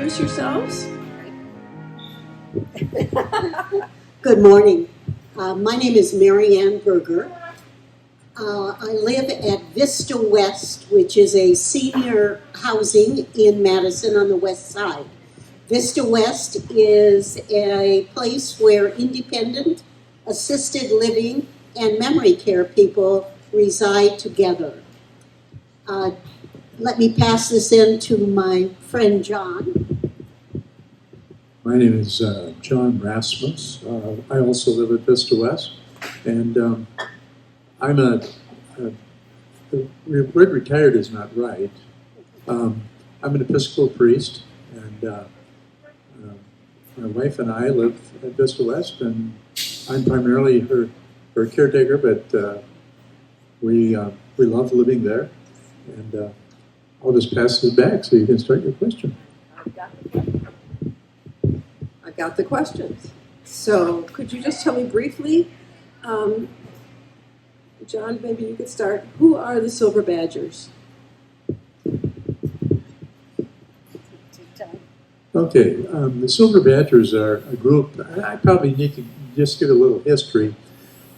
introduce yourselves? Good morning. My name is Mary Ann Berger. I live at Vista West, which is a senior housing in Madison on the west side. Vista West is a place where independent, assisted living, and memory care people reside together. Let me pass this in to my friend John. My name is John Rasmus. I also live at Vista West, and I'm the word retired is not right. I'm an Episcopal priest, and my wife and I live at Vista West, and I'm primarily her caretaker, but we love living there, and I'll just pass this back so you can start your question. I've got the questions. So could you just tell me briefly, John, maybe you could start. Who are the Silver Badgers? Okay, the Silver Badgers are a group. I probably need to just give a little history.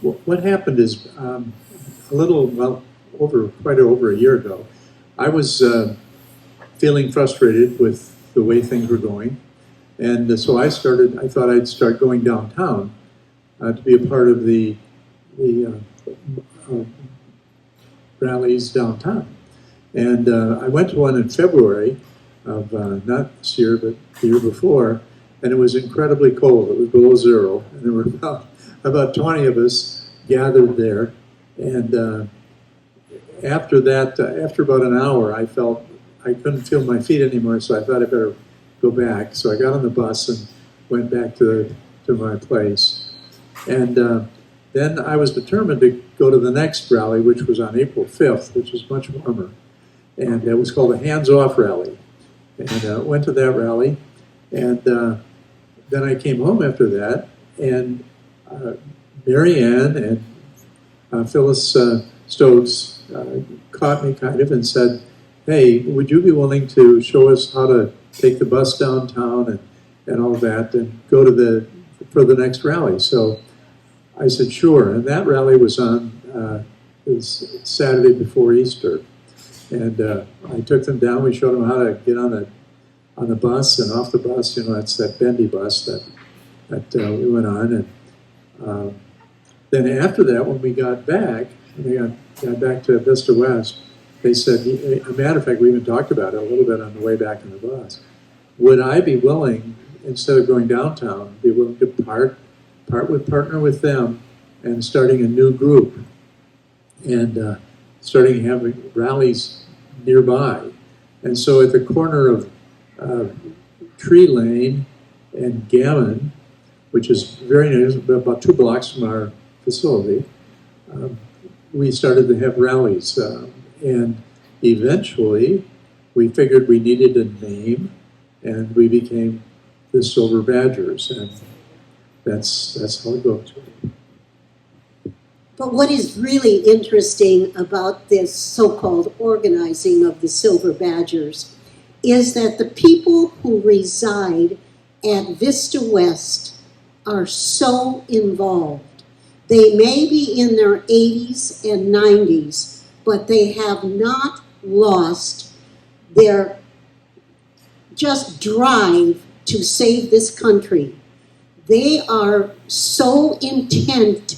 What happened is quite over a year ago, I was feeling frustrated with the way things were going, and so I thought I'd start going downtown to be a part of the rallies downtown. And I went to one in February of not this year, but the year before, and it was incredibly cold. It was below zero, and there were about 20 of us gathered there. And after that, after about an hour, I felt I couldn't feel my feet anymore, so I thought I better go back. So I got on the bus and went back to my place. And then I was determined to go to the next rally, which was on April 5th, which was much warmer. And it was called a hands-off rally. And went to that rally. And then I came home after that, and Mary Ann and Phyllis Stokes caught me kind of and said, hey, would you be willing to show us how to take the bus downtown and all that and go to for the next rally? So I said, sure. And that rally was on Saturday before Easter. And I took them down. We showed them how to get on the bus and off the bus. You know, that's that bendy bus that we went on. And then after that, when we got back, got back to Vista West, they said, as a matter of fact, we even talked about it a little bit on the way back in the bus. Would I be willing, instead of going downtown, be willing to partner with them and starting a new group and starting having rallies nearby? And so at the corner of Tree Lane and Gammon, which is very near, about 2 blocks from our facility, we started to have rallies. And eventually, we figured we needed a name, and we became the Silver Badgers, and that's how it goes. But what is really interesting about this so-called organizing of the Silver Badgers is that the people who reside at Vista West are so involved. They may be in their 80s and 90s, but they have not lost their just drive to save this country. They are so intent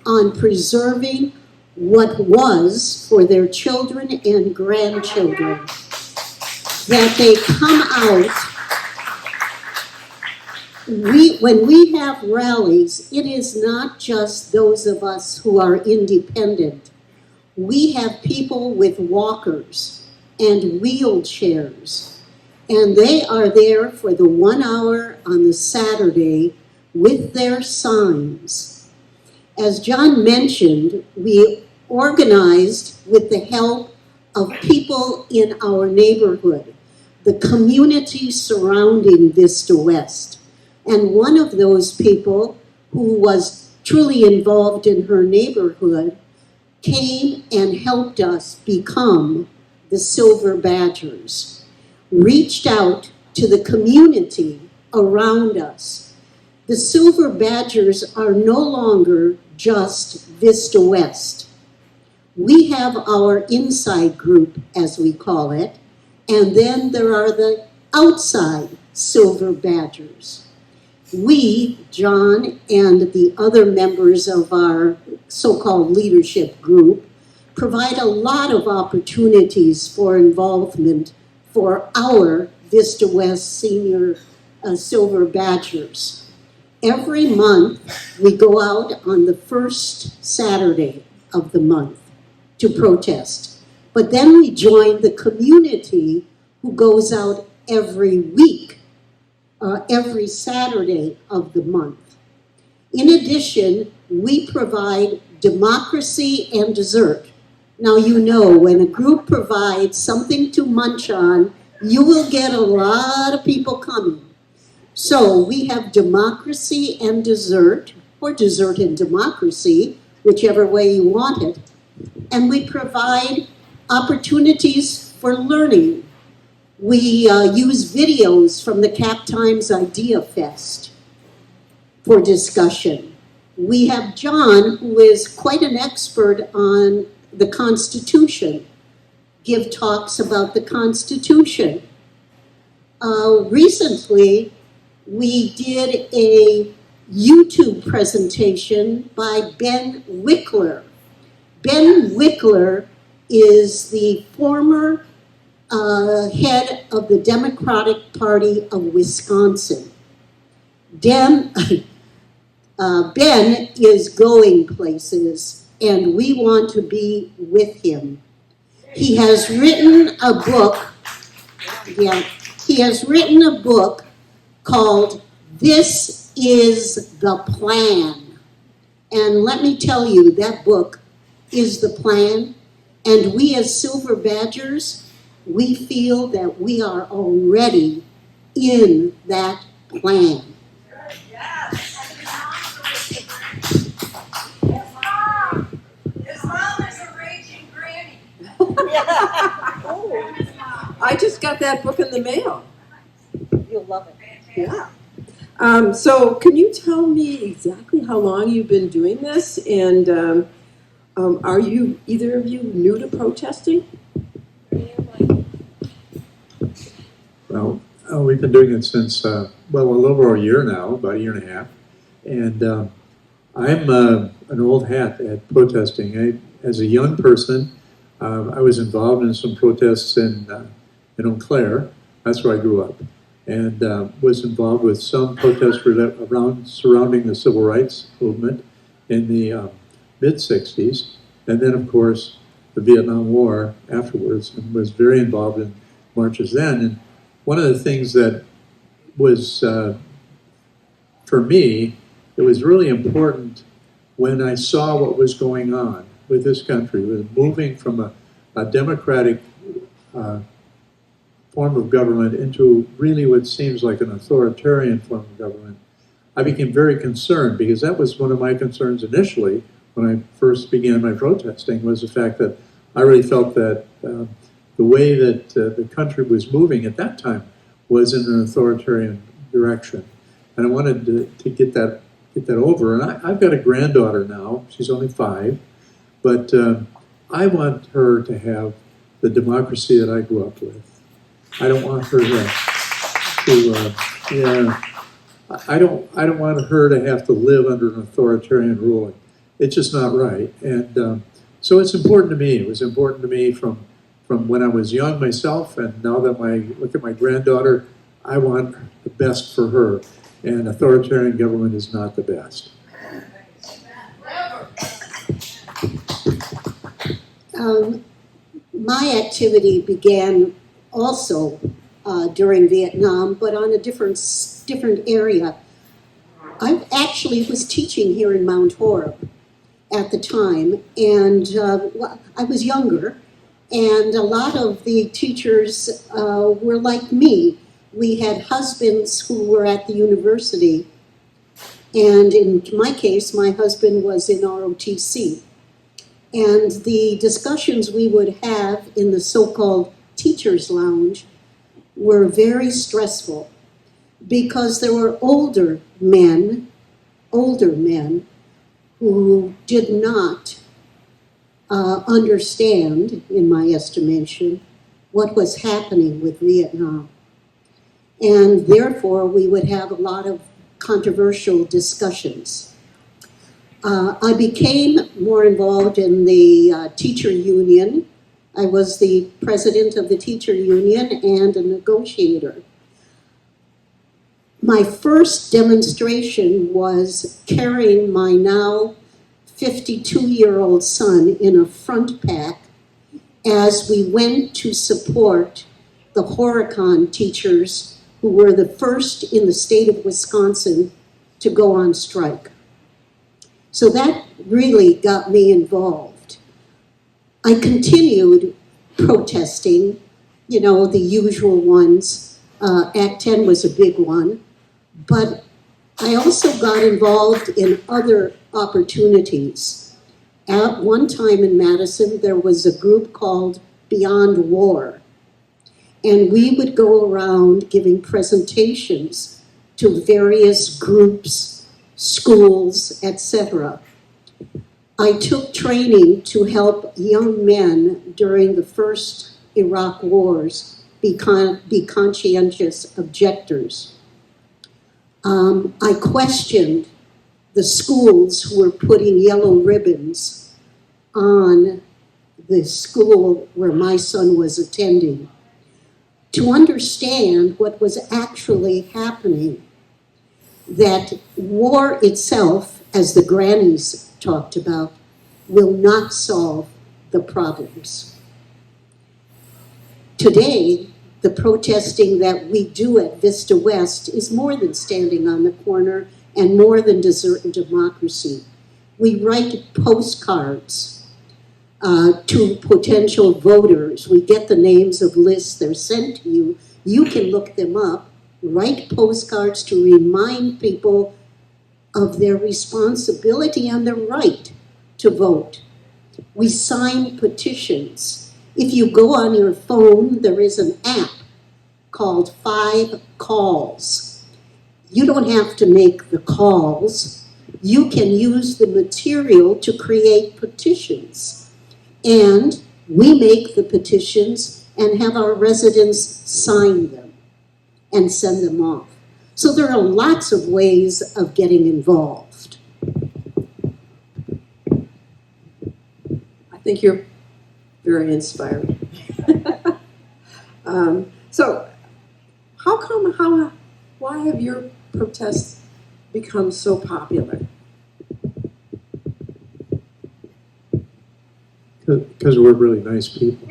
on preserving what was for their children and grandchildren that they come out. When we have rallies, it is not just those of us who are independent. We have people with walkers and wheelchairs, and they are there for the 1 hour on the Saturday with their signs. As John mentioned, we organized with the help of people in our neighborhood, the community surrounding Vista West. And one of those people who was truly involved in her neighborhood came and helped us become the Silver Badgers, reached out to the community around us. The Silver Badgers are no longer just Vista West. We have our inside group, as we call it, and then there are the outside Silver Badgers. We, John, and the other members of our so-called leadership group provide a lot of opportunities for involvement for our Vista West senior Silver Badgers. Every month, we go out on the first Saturday of the month to protest. But then we join the community who goes out every week, every Saturday of the month. In addition, we provide democracy and dessert. Now, you know, when a group provides something to munch on, you will get a lot of people coming. So we have democracy and dessert, or dessert and democracy, whichever way you want it. And we provide opportunities for learning. We use videos from the Cap Times Idea Fest for discussion. We have John, who is quite an expert on the Constitution, give talks about the Constitution. Recently, we did a YouTube presentation by Ben Wickler. Ben Wickler is the former head of the Democratic Party of Wisconsin. Ben is going places, and we want to be with him. He has written a book, called This Is the Plan. And let me tell you, that book is the plan. And we as Silver Badgers, we feel that we are already in that plan. His mom is a raging granny. Oh, I just got that book in the mail. You'll love it. Yeah. So can you tell me exactly how long you've been doing this? And are you, either of you, new to protesting? Well, we've been doing it since, well, a little over a year now, about a year and a half. And I'm an old hat at protesting. As a young person, I was involved in some protests in Eau Claire. That's where I grew up. And was involved with some protests surrounding the civil rights movement in the mid-'60s. And then, of course, the Vietnam War afterwards, and was very involved in marches then. And one of the things that was, for me, it was really important when I saw what was going on with this country, with moving from a democratic form of government into really what seems like an authoritarian form of government. I became very concerned, because that was one of my concerns initially when I first began my protesting, was the fact that I really felt that the way that the country was moving at that time was in an authoritarian direction. And I wanted to get that over. And I've got a granddaughter now. She's only 5. But I want her to have the democracy that I grew up with. I don't want her I don't want her to have to live under an authoritarian ruling. It's just not right. And so it's important to me. It was important to me from when I was young myself, and now that I look at my granddaughter, I want the best for her. And authoritarian government is not the best. My activity began also during Vietnam, but on a different area. I actually was teaching here in Mount Horeb at the time, and I was younger, and a lot of the teachers were like me. We had husbands who were at the university, and in my case, my husband was in ROTC. And the discussions we would have in the so-called teacher's lounge were very stressful because there were older men who did not understand, in my estimation, what was happening with Vietnam. And therefore, we would have a lot of controversial discussions. I became more involved in the teacher union. I was the president of the teacher union and a negotiator. My first demonstration was carrying my now 52-year-old son in a front pack as we went to support the Horeb teachers who were the first in the state of Wisconsin to go on strike. So that really got me involved. I continued protesting, you know, the usual ones. Act 10 was a big one. But I also got involved in other opportunities. At one time in Madison, there was a group called Beyond War. And we would go around giving presentations to various groups, schools, etc. I took training to help young men during the first Iraq wars be conscientious objectors. I questioned the schools who were putting yellow ribbons on the school where my son was attending to understand what was actually happening, that war itself, as the grannies talked about, will not solve the problems. Today, the protesting that we do at Vista West is more than standing on the corner and more than deserting democracy. We write postcards to potential voters. We get the names of lists, they're sent to you. You can look them up, write postcards to remind people of their responsibility and their right to vote. We sign petitions. If you go on your phone, there is an app called 5 Calls. You don't have to make the calls. You can use the material to create petitions. And we make the petitions and have our residents sign them and send them off. So there are lots of ways of getting involved. I think you're very inspiring. So why have your protests become so popular? Because we're really nice people.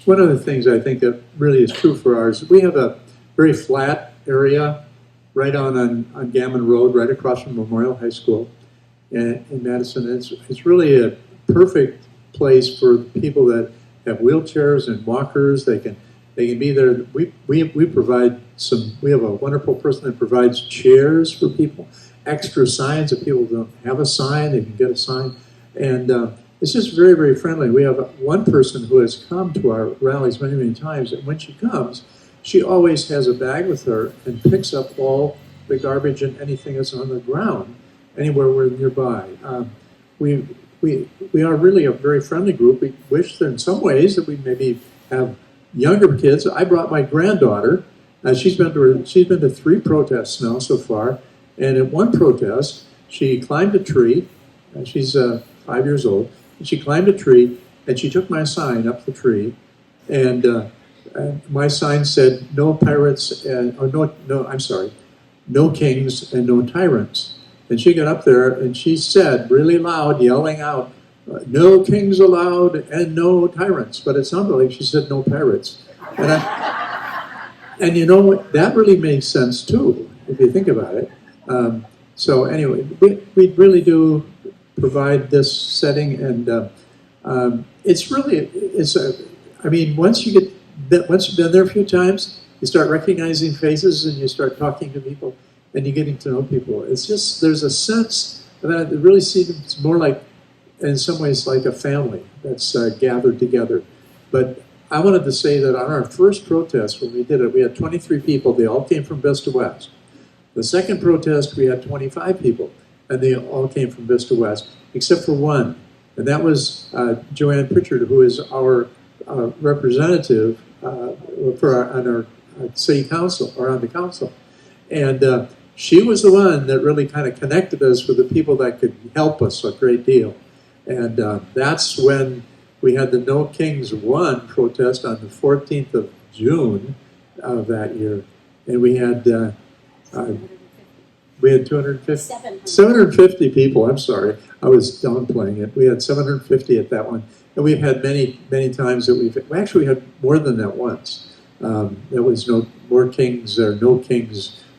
One of the things I think that really is true for ours, we have a very flat area right on Gammon Road, right across from Memorial High School in Madison. It's really a perfect place for people that have wheelchairs and walkers. They can be there. We provide we have a wonderful person that provides chairs for people, extra signs. If people don't have a sign, they can get a sign. And it's just very, very friendly. We have one person who has come to our rallies many, many times, and when she comes, she always has a bag with her and picks up all the garbage and anything that's on the ground anywhere we're nearby. We are really a very friendly group. We wish that in some ways that we maybe have younger kids. I brought my granddaughter. She's been to 3 protests now so far, and at one protest, she climbed a tree. She's 5 years old. And she climbed a tree, and she took my sign up the tree, and my sign said, "No pirates no kings and no tyrants." And she got up there and she said, really loud, yelling out, "No kings allowed and no tyrants." But it sounded like she said no pirates. And you know what? That really makes sense too, if you think about it. So anyway, we really do provide this setting, and once you've been there a few times, you start recognizing faces and you start talking to people and you're getting to know people. It's just, there's a sense that it really seems more like in some ways like a family that's gathered together. But I wanted to say that on our first protest, when we did it, we had 23 people. They all came from Vista West. The second protest, we had 25 people, and they all came from Vista West, except for one. And that was Joanne Pritchard, who is our representative on our city council, or on the council. And she was the one that really kind of connected us with the people that could help us a great deal. And that's when we had the No Kings Won protest on the 14th of June of that year. And we had 750 people, I'm sorry. I was downplaying it. We had 750 at that one. And we've had many, many times that we actually had more than that once. There was No Kings,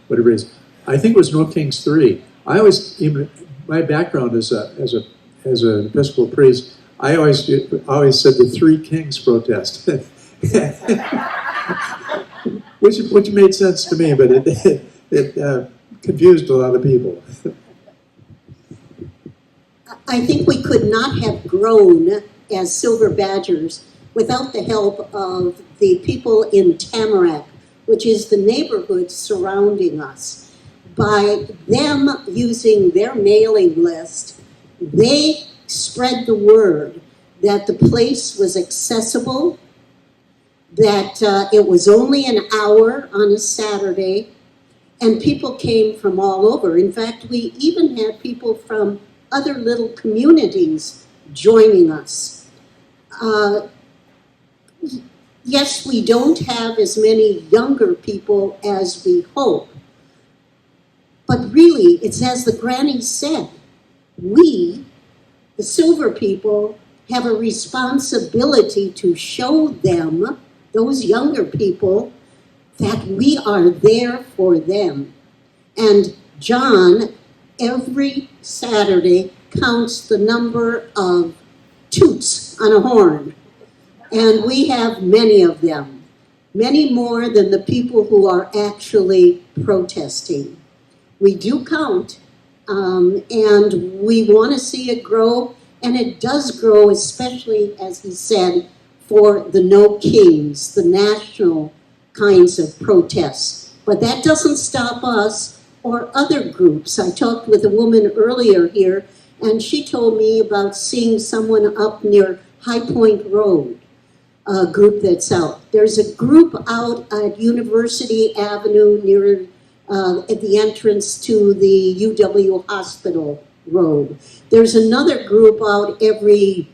whatever it is. I think it was No Kings 3. I always, even my background as an Episcopal priest, I always said the Three Kings protest, which made sense to me, but it confused a lot of people. I think we could not have grown as Silver Badgers without the help of the people in Tamarack, which is the neighborhood surrounding us. By them using their mailing list, they spread the word that the place was accessible, that it was only an hour on a Saturday, and people came from all over. In fact, we even had people from other little communities joining us. Yes, we don't have as many younger people as we hope, but really, it's as the granny said, we, the Silver people, have a responsibility to show them, those younger people, that we are there for them. And John, every Saturday, counts the number of toots on a horn. And we have many of them, many more than the people who are actually protesting. We do count, and we want to see it grow, and it does grow, especially, as he said, for the No Kings, the national kinds of protests. But that doesn't stop us or other groups. I talked with a woman earlier here, and she told me about seeing someone up near High Point Road, a group that's out. There's a group out at University Avenue near at the entrance to the UW Hospital Road. There's another group out every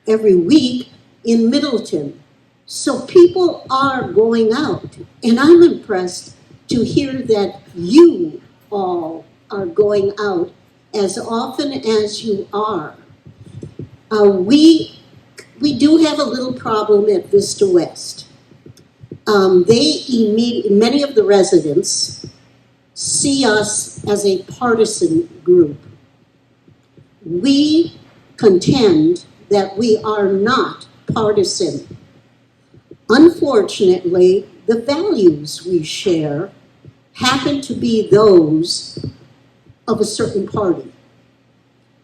week in Middleton. So people are going out, and I'm impressed to hear that you all are going out as often as you are. We do have a little problem at Vista West. Many of the residents see us as a partisan group. We contend that we are not partisan. Unfortunately, the values we share happen to be those of a certain party.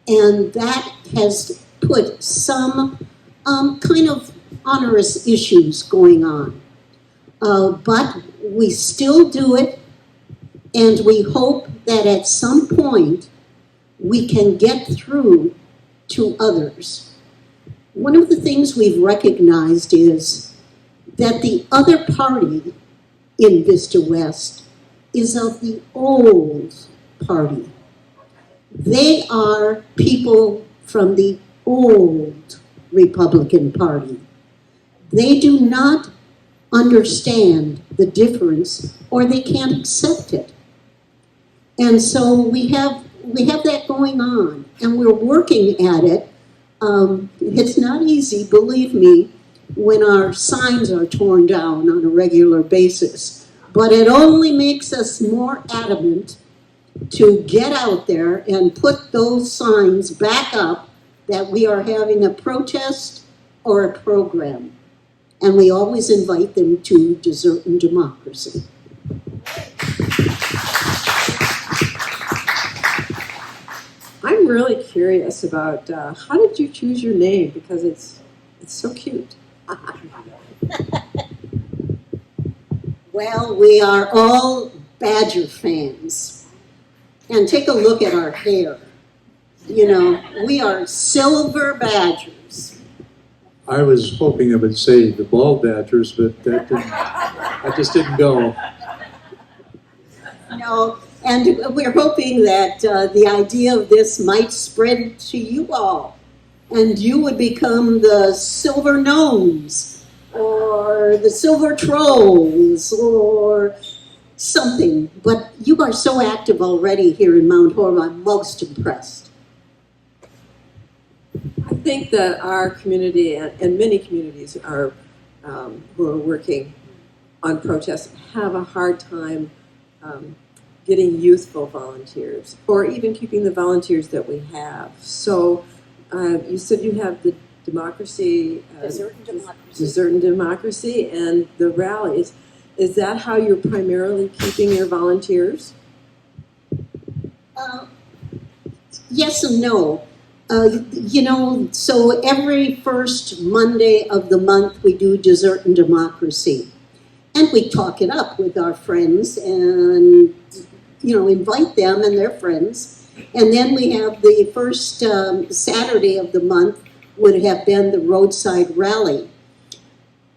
And that has put some kind of onerous issues going on. But we still do it, and we hope that at some point we can get through to others. One of the things we've recognized is that the other party in Vista West is of the old party. They are people from the old Republican Party. They do not understand the difference, or they can't accept it. And so we have that going on, and we're working at it. It's not easy, believe me, when our signs are torn down on a regular basis, but it only makes us more adamant to get out there and put those signs back up that we are having a protest or a program. And we always invite them to Dessert and Democracy. I'm really curious about how did you choose your name, because it's so cute. Well, we are all Badger fans. And take a look at our hair. You know, we are silver Badgers. I was hoping it would say the bald badgers, but that just didn't go. No, and we're hoping that the idea of this might spread to you all, and you would become the silver gnomes, or the silver trolls, or something. But you are so active already here in Mount Horeb, I'm most impressed. I think that our community and many communities are who are working on protests have a hard time getting youthful volunteers, or even keeping the volunteers that we have. So you said you have the democracy, Desert and democracy. Desert and democracy, and the rallies. Is that how you're primarily keeping your volunteers? Yes and no. You know, so every first Monday of the month we do Desert and Democracy. And we talk it up with our friends and, you know, invite them and their friends. And then we have the first Saturday of the month would have been the Roadside Rally.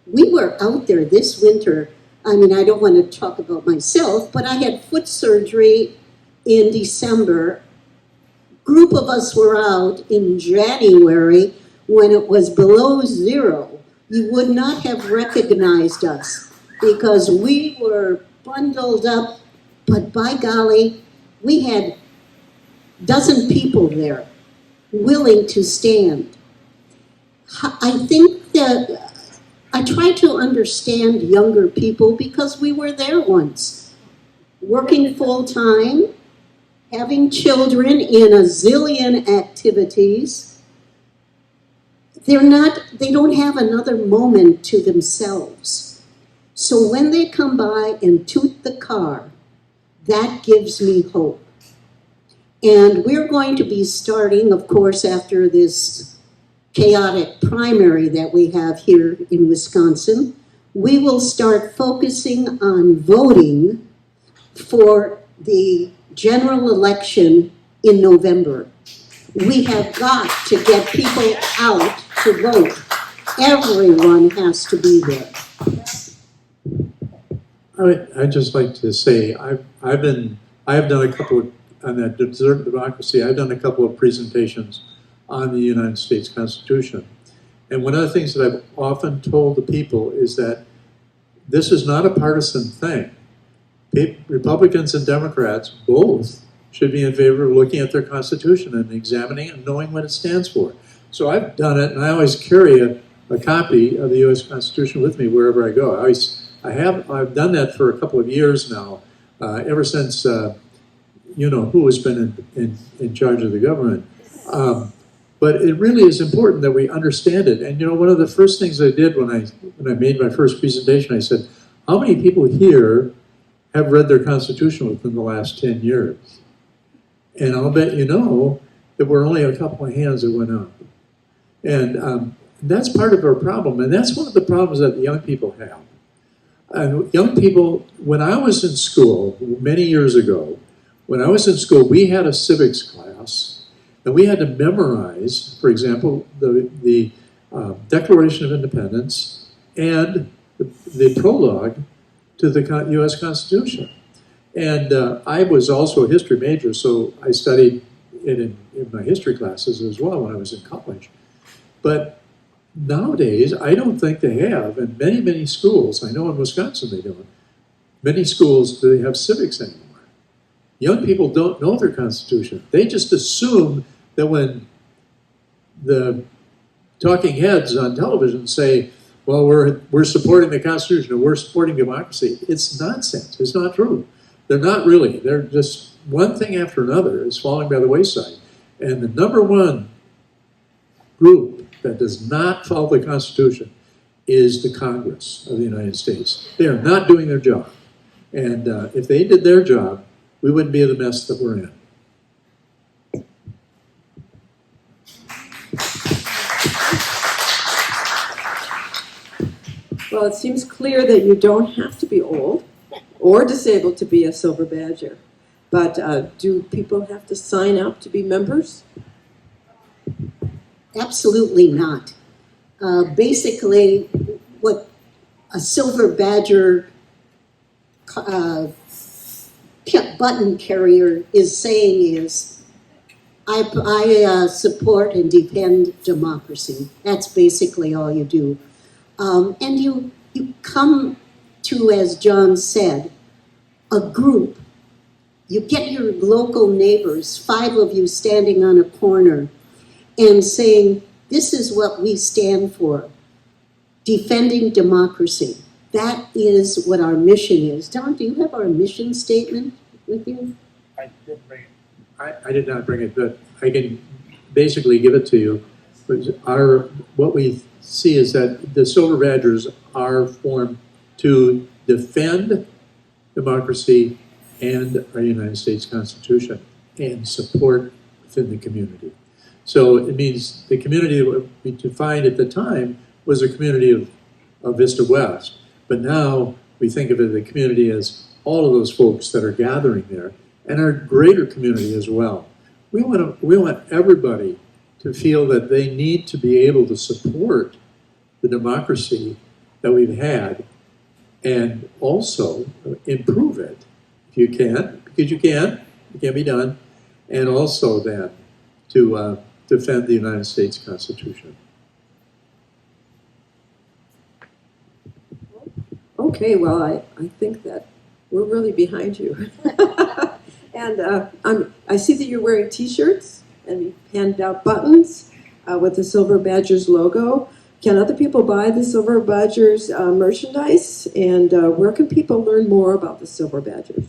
We were out there this winter. I mean, I don't want to talk about myself, but I had foot surgery in December. Group of us were out in January when it was below zero. You would not have recognized us because we were bundled up, but by golly, we had a dozen people there willing to stand. I think that I try to understand younger people because we were there once, working full time, having children in a zillion activities. They don't have another moment to themselves. So when they come by and toot the car, that gives me hope. And we're going to be starting, of course, after this chaotic primary that we have here in Wisconsin, we will start focusing on voting for the general election in November. We have got to get people out to vote. Everyone has to be there. I'd just like to say I have done a couple of, on that Desert Democracy, I've done a couple of presentations on the United States Constitution. And one of the things that I've often told the people is that this is not a partisan thing. Republicans and Democrats both should be in favor of looking at their Constitution and examining it and knowing what it stands for. So I've done it, and I always carry a copy of the U.S. Constitution with me wherever I go. I've done that for a couple of years now, ever since you know who has been in charge of the government. But it really is important that we understand it. And you know, one of the first things I did when I made my first presentation, I said, how many people here have read their Constitution within the last 10 years? And I'll bet you know that we're only a couple of hands that went up. And that's part of our problem. And that's one of the problems that the young people have. And young people, when I was in school, many years ago, when I was in school, we had a civics class, and we had to memorize, for example, the Declaration of Independence and the prologue to the U.S. Constitution. And I was also a history major, so I studied it in my history classes as well when I was in college. But nowadays, I don't think they have, in many, many schools, I know in Wisconsin they don't, many schools do they have civics anymore. Young people don't know their Constitution. They just assume that when the talking heads on television say, well, we're supporting the Constitution or we're supporting democracy, it's nonsense. It's not true. They're not really. They're just one thing after another is falling by the wayside. And the number one group that does not follow the Constitution is the Congress of the United States. They are not doing their job. And if they did their job, we wouldn't be in the mess that we're in. Well, it seems clear that you don't have to be old or disabled to be a Silver Badger. But do people have to sign up to be members? Absolutely not. Basically, what a Silver Badger button carrier is saying is, I support and defend democracy. That's basically all you do. And you come to, as John said, a group. You get your local neighbors, 5 of you standing on a corner and saying, this is what we stand for, defending democracy. That is what our mission is. Don, do you have our mission statement with you? I didn't bring it. I did not bring it, but I can basically give it to you. What we see is that the Silver Badgers are formed to defend democracy and our United States Constitution and support within the community. So it means the community that we defined at the time was a community of Vista West, but now we think of it the community as all of those folks that are gathering there and our greater community as well. We want everybody to feel that they need to be able to support the democracy that we've had and also improve it if you can, because it can be done, and also then to defend the United States Constitution. Okay, well, I think that we're really behind you. And I see that you're wearing T-shirts and you handed out buttons with the Silver Badgers logo. Can other people buy the Silver Badgers merchandise? And where can people learn more about the Silver Badgers?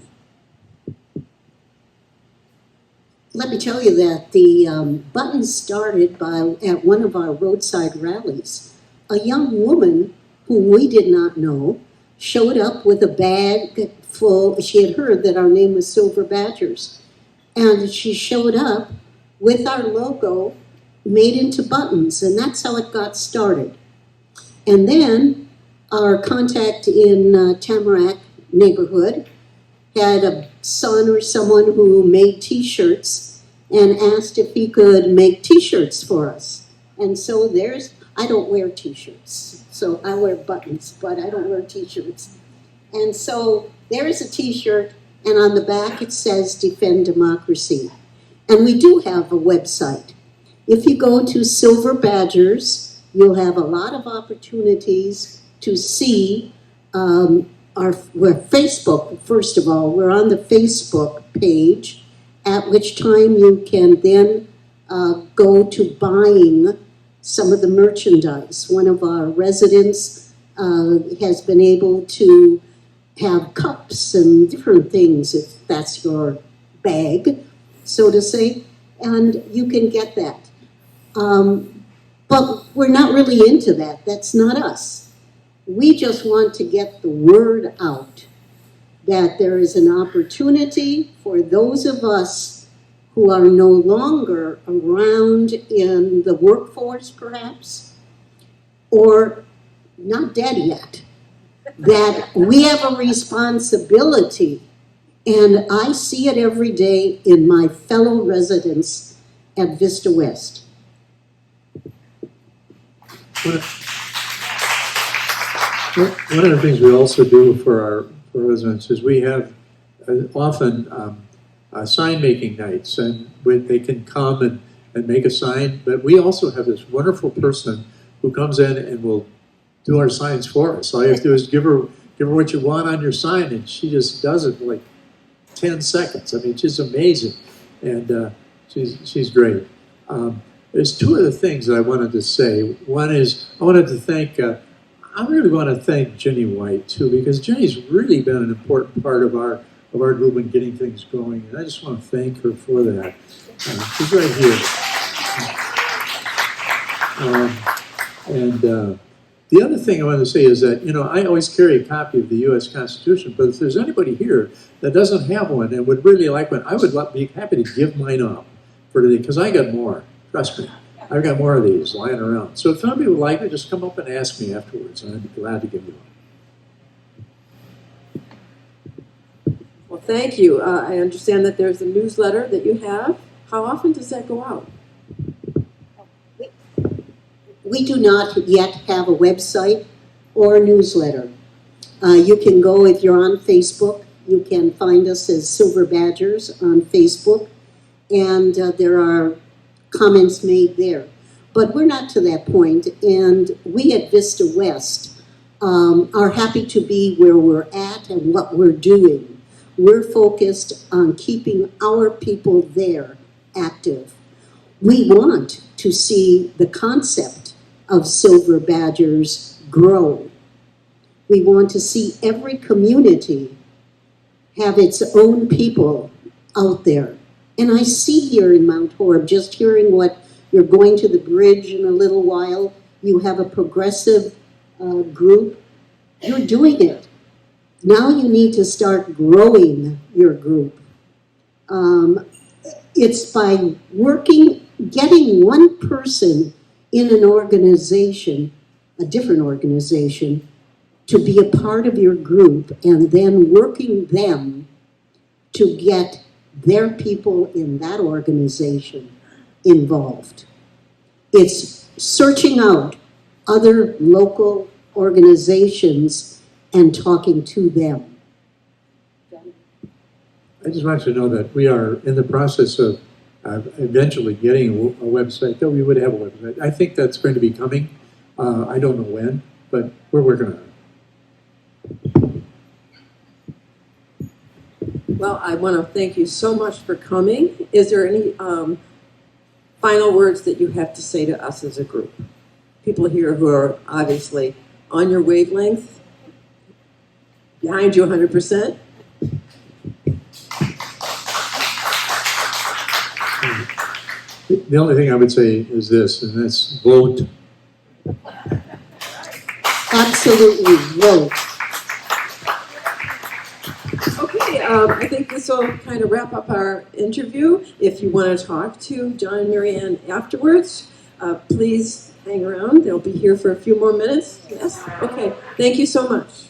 Let me tell you that the buttons started at one of our roadside rallies. A young woman whom we did not know showed up with a bag full. She had heard that our name was Silver Badgers. And she showed up with our logo made into buttons, and that's how it got started. And then our contact in Tamarack neighborhood had a son or someone who made T-shirts and asked if he could make T-shirts for us. And so I don't wear T-shirts. So I wear buttons, but I don't wear T-shirts. And so there is a T-shirt, and on the back it says Defend Democracy. And we do have a website. If you go to Silver Badgers, you'll have a lot of opportunities to see we're Facebook, first of all. We're on the Facebook page, at which time you can then go to buying some of the merchandise. One of our residents has been able to have cups and different things, if that's your bag, so to say, and you can get that. But we're not really into that. That's not us. We just want to get the word out that there is an opportunity for those of us who are no longer around in the workforce, perhaps, or not dead yet, that we have a responsibility. And I see it every day in my fellow residents at Vista West. One of the things we also do for our residents is we have often sign making nights, and they can come and make a sign, but we also have this wonderful person who comes in and will do our signs for us. All you have to do is give her what you want on your sign, and she just does it in like 10 seconds. I mean, it's just amazing, and she's great. There's 2 other things that I wanted to say. One is I really want to thank Jenny White too, because Jenny's really been an important part of our group in getting things going, and I just want to thank her for that. She's right here. The other thing I want to say is that, I always carry a copy of the U.S. Constitution, but if there's anybody here that doesn't have one and would really like one, I would be happy to give mine up for today, because I got more. Trust me. I've got more of these lying around. So if somebody would like it, just come up and ask me afterwards, and I'd be glad to give you one. Well, thank you. I understand that there's a newsletter that you have. How often does that go out? We do not yet have a website or a newsletter. You can go, if you're on Facebook, you can find us as Silver Badgers on Facebook, and there are comments made there. But we're not to that point, and we at Vista West are happy to be where we're at and what we're doing. We're focused on keeping our people there active. We want to see the concept of Silver Badgers grow. We want to see every community have its own people out there. And I see here in Mount Horeb, just hearing what you're going to the bridge in a little while, you have a progressive group. You're doing it. Now you need to start growing your group. It's by working, getting one person in an organization, a different organization, to be a part of your group, and then working them to get their people in that organization involved. It's searching out other local organizations and talking to them. I just want you to know that we are in the process of eventually getting a website, though we would have a website. I think that's going to be coming. I don't know when, but we're working on it. Well, I want to thank you so much for coming. Is there any final words that you have to say to us as a group? People here who are obviously on your wavelength, behind you 100%. The only thing I would say is this, and that's vote. Absolutely, vote. Okay, I think this will kind of wrap up our interview. If you want to talk to John and Mary Ann afterwards, please hang around. They'll be here for a few more minutes. Yes? Okay. Thank you so much.